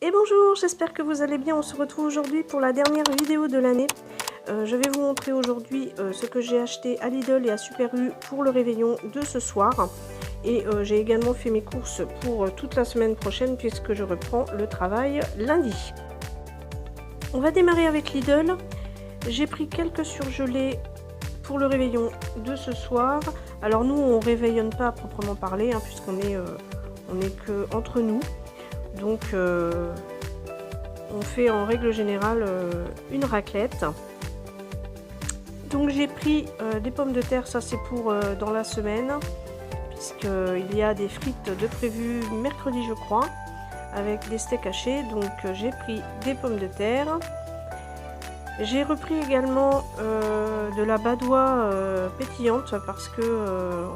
Et bonjour, j'espère que vous allez bien. On se retrouve aujourd'hui pour la dernière vidéo de l'année. Je vais vous montrer aujourd'hui ce que j'ai acheté à Lidl et à Super U pour le réveillon de ce soir. Et j'ai également fait mes courses pour toute la semaine prochaine puisque je reprends le travail lundi. On va démarrer avec Lidl. J'ai pris quelques surgelés pour le réveillon de ce soir. Alors nous, on réveillonne pas à proprement parler, hein, puisqu'on est, que entre nous. Donc on fait en règle générale une raclette. Donc j'ai pris des pommes de terre, ça c'est pour dans la semaine, puisqu'il y a des frites de prévues mercredi je crois, avec des steaks hachés. Donc j'ai pris des pommes de terre. J'ai repris également de la badoie pétillante parce que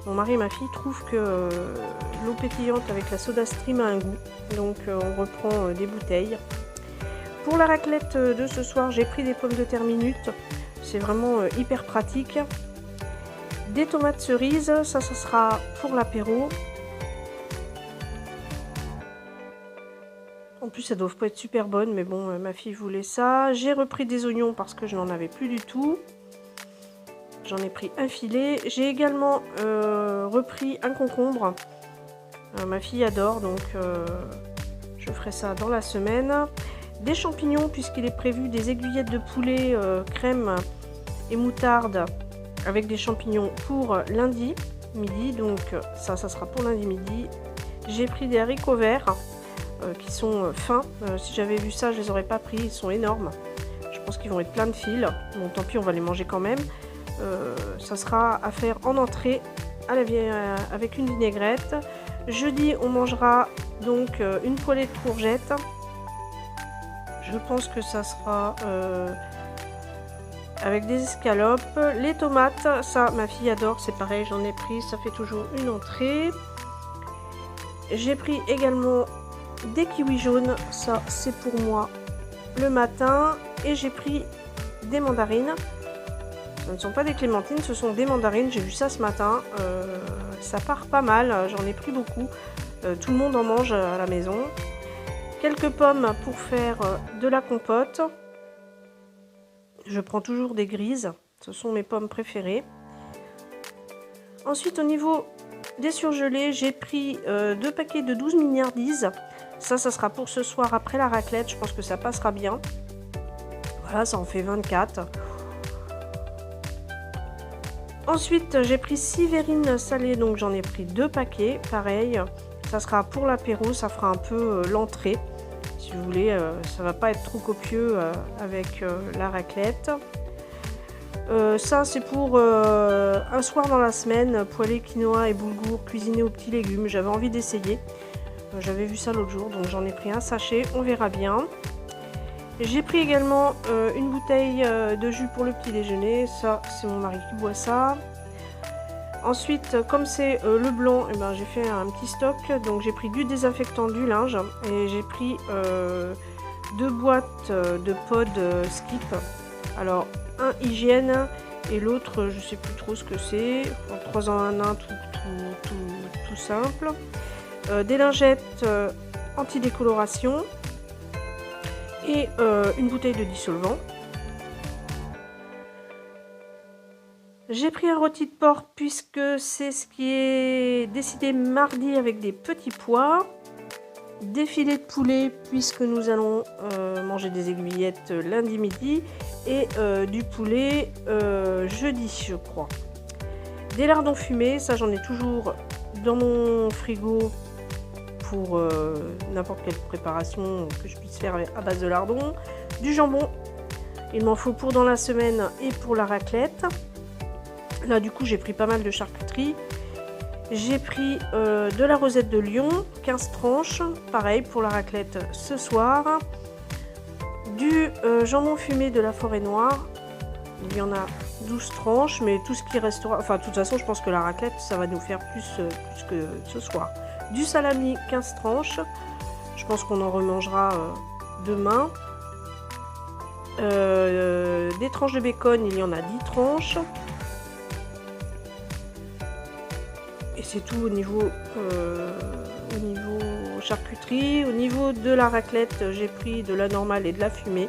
mon mari et ma fille trouvent que l'eau pétillante avec la soda stream a un goût. Donc on reprend des bouteilles. Pour la raclette de ce soir, j'ai pris des pommes de terre minutes. C'est vraiment hyper pratique. Des tomates cerises, ça sera pour l'apéro. En plus, elles doivent pas être super bonnes, mais bon, ma fille voulait ça. J'ai repris des oignons parce que je n'en avais plus du tout. J'en ai pris un filet. J'ai également repris un concombre. Ma fille adore, donc je ferai ça dans la semaine. Des champignons, puisqu'il est prévu des aiguillettes de poulet, crème et moutarde avec des champignons pour lundi midi. Donc ça sera pour lundi midi. J'ai pris des haricots verts qui sont fins. Si j'avais vu ça, je les aurais pas pris. Ils sont énormes. Je pense qu'ils vont être plein de fils. Bon, tant pis, on va les manger quand même. Ça sera à faire en entrée avec une vinaigrette. Jeudi, on mangera donc une poêlée de courgettes. Je pense que ça sera avec des escalopes. Les tomates, ça, ma fille adore, c'est pareil, j'en ai pris, ça fait toujours une entrée. J'ai pris également des kiwis jaunes, ça c'est pour moi le matin. Et j'ai pris des mandarines. Ce ne sont pas des clémentines, ce sont des mandarines. J'ai vu ça ce matin. Ça part pas mal. J'en ai pris beaucoup. Tout le monde en mange à la maison. Quelques pommes pour faire de la compote. Je prends toujours des grises. Ce sont mes pommes préférées. Ensuite, au niveau des surgelés, j'ai pris 2 paquets de 12 mignardises. Ça sera pour ce soir après la raclette. Je pense que ça passera bien. Voilà, ça en fait 24. Ensuite, j'ai pris 6 verrines salées, donc j'en ai pris 2 paquets, pareil. Ça sera pour l'apéro, ça fera un peu l'entrée, si vous voulez. Ça va pas être trop copieux avec la raclette. Ça, c'est pour un soir dans la semaine, poêlée quinoa et boulgour, cuisiné aux petits légumes. J'avais envie d'essayer. J'avais vu ça l'autre jour, donc j'en ai pris un sachet, on verra bien. J'ai pris également une bouteille de jus pour le petit déjeuner. Ça, c'est mon mari qui boit ça. Ensuite, comme c'est le blanc, eh ben, j'ai fait un petit stock. Donc j'ai pris du désinfectant du linge. Et j'ai pris 2 boîtes de pods Skip. Alors, un hygiène et l'autre, je sais plus trop ce que c'est. 3 en 1, tout simple. Des lingettes anti-décoloration. Et une bouteille de dissolvant. J'ai pris un rôti de porc puisque c'est ce qui est décidé mardi avec des petits pois. Des filets de poulet puisque nous allons manger des aiguillettes lundi midi. Et du poulet jeudi je crois. Des lardons fumés, ça j'en ai toujours dans mon frigo pour n'importe quelle préparation que je puisse faire à base de lardons. Du jambon, il m'en faut pour dans la semaine et pour la raclette. Là du coup j'ai pris pas mal de charcuterie. J'ai pris de la rosette de Lyon, 15 tranches, pareil pour la raclette ce soir. Du jambon fumé de la Forêt Noire, il y en a 12 tranches, mais tout ce qui restera, enfin de toute façon je pense que la raclette ça va nous faire plus que ce soir. Du salami, 15 tranches. Je pense qu'on en remangera demain. Des tranches de bacon, il y en a 10 tranches. Et c'est tout au niveau charcuterie. Au niveau de la raclette, j'ai pris de la normale et de la fumée.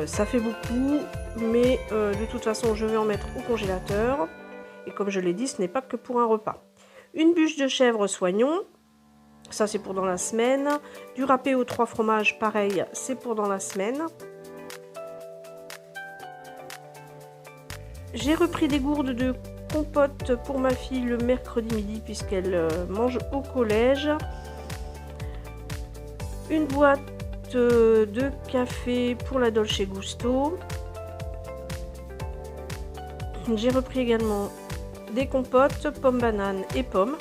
Ça fait beaucoup, mais de toute façon, je vais en mettre au congélateur. Et comme je l'ai dit, ce n'est pas que pour un repas. Une bûche de chèvre soignon. Ça, c'est pour dans la semaine. Du râpé aux 3 fromages, pareil, c'est pour dans la semaine. J'ai repris des gourdes de compote pour ma fille le mercredi midi puisqu'elle mange au collège. Une boîte de café pour la Dolce Gusto. J'ai repris également des compotes, pommes, bananes et pommes.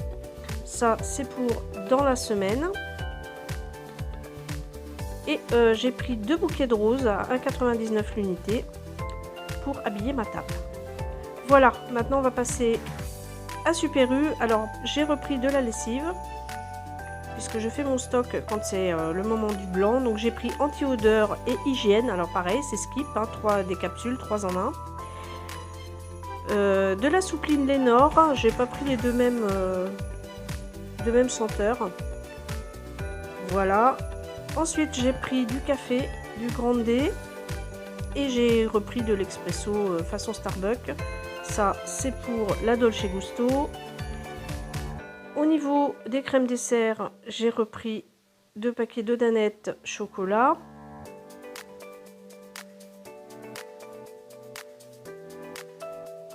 Ça, c'est pour dans la semaine. Et j'ai pris 2 bouquets de roses à 1,99 € l'unité pour habiller ma table. Voilà, maintenant on va passer à Super U. Alors, j'ai repris de la lessive, puisque je fais mon stock quand c'est le moment du blanc. Donc j'ai pris anti-odeur et hygiène. Alors pareil, c'est Skip, hein, des capsules, 3 en 1. De la soupline Lénore, j'ai pas pris les deux mêmes senteurs. Voilà. Ensuite, j'ai pris du café, du Grande D, et j'ai repris de l'expresso façon Starbucks. Ça, c'est pour la Dolce Gusto. Au niveau des crèmes dessert, j'ai repris 2 paquets de Danette chocolat.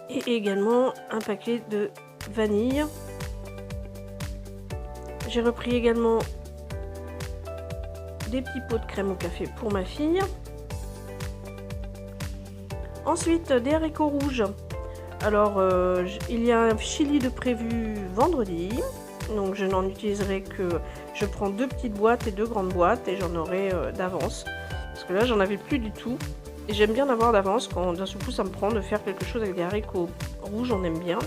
Et également un paquet de vanille. J'ai repris également des petits pots de crème au café pour ma fille. Ensuite, des haricots rouges. Alors, il y a un chili de prévu vendredi. Donc, je n'en utiliserai que... Je prends 2 petites boîtes et 2 grandes boîtes et j'en aurai d'avance. Parce que là, j'en avais plus du tout. Et j'aime bien avoir d'avance quand d'un seul coup ça me prend de faire quelque chose avec des haricots rouges, on aime bien.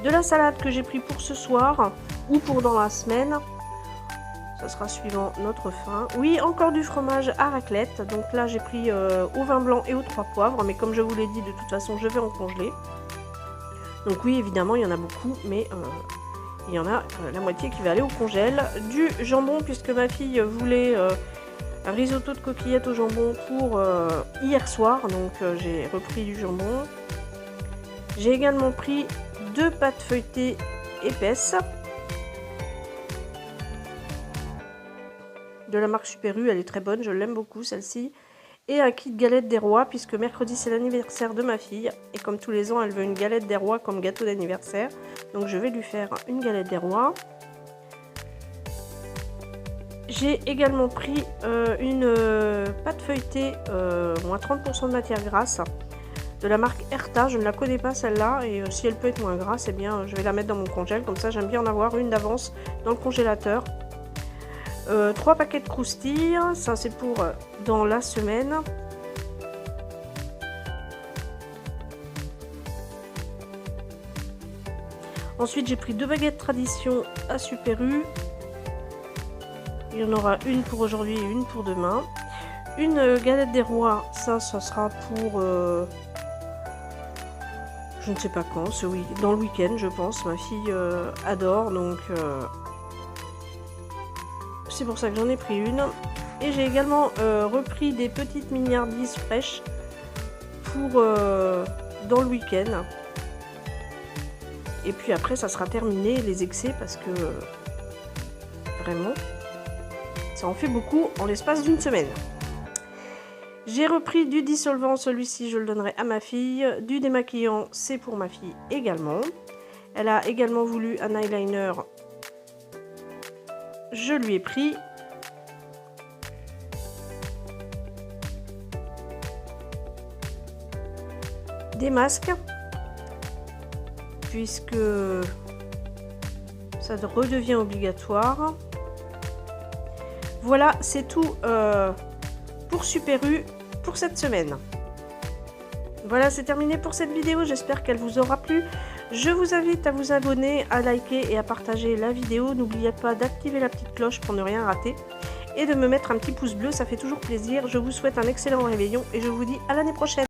De la salade que j'ai pris pour ce soir ou pour dans la semaine. Ça sera suivant notre faim. Oui, encore du fromage à raclette. Donc là, j'ai pris au vin blanc et aux 3 poivres. Mais comme je vous l'ai dit, de toute façon, je vais en congeler. Donc oui, évidemment, il y en a beaucoup. Mais il y en a la moitié qui va aller au congèle. Du jambon, puisque ma fille voulait un risotto de coquillettes au jambon pour hier soir. Donc j'ai repris du jambon. J'ai également pris 2 pâtes feuilletées épaisses. De la marque Super U, elle est très bonne, je l'aime beaucoup celle-ci. Et un kit galette des rois, puisque mercredi c'est l'anniversaire de ma fille. Et comme tous les ans, elle veut une galette des rois comme gâteau d'anniversaire. Donc je vais lui faire une galette des rois. J'ai également pris une pâte feuilletée, moins 30% de matière grasse. De la marque Erta, je ne la connais pas celle-là. Et si elle peut être moins grasse, eh bien je vais la mettre dans mon congèle. Comme ça, j'aime bien en avoir une d'avance dans le congélateur. 3 paquets de croustilles, ça c'est pour dans la semaine. Ensuite j'ai pris 2 baguettes tradition à Super U. Il y en aura une pour aujourd'hui et une pour demain. Une galette des rois, ça sera pour je ne sais pas quand, dans le week-end je pense. Ma fille adore donc... c'est pour ça que j'en ai pris une. Et j'ai également repris des petites mignardises fraîches pour dans le week-end. Et puis après, ça sera terminé les excès parce que vraiment, ça en fait beaucoup en l'espace d'une semaine. J'ai repris du dissolvant, celui-ci je le donnerai à ma fille. Du démaquillant, c'est pour ma fille également. Elle a également voulu un eyeliner. Je lui ai pris. Des masques. Puisque ça redevient obligatoire. Voilà, c'est tout pour Super U pour cette semaine. Voilà, c'est terminé pour cette vidéo. J'espère qu'elle vous aura plu. Je vous invite à vous abonner, à liker et à partager la vidéo. N'oubliez pas d'activer la petite cloche pour ne rien rater. Et de me mettre un petit pouce bleu, ça fait toujours plaisir. Je vous souhaite un excellent réveillon et je vous dis à l'année prochaine.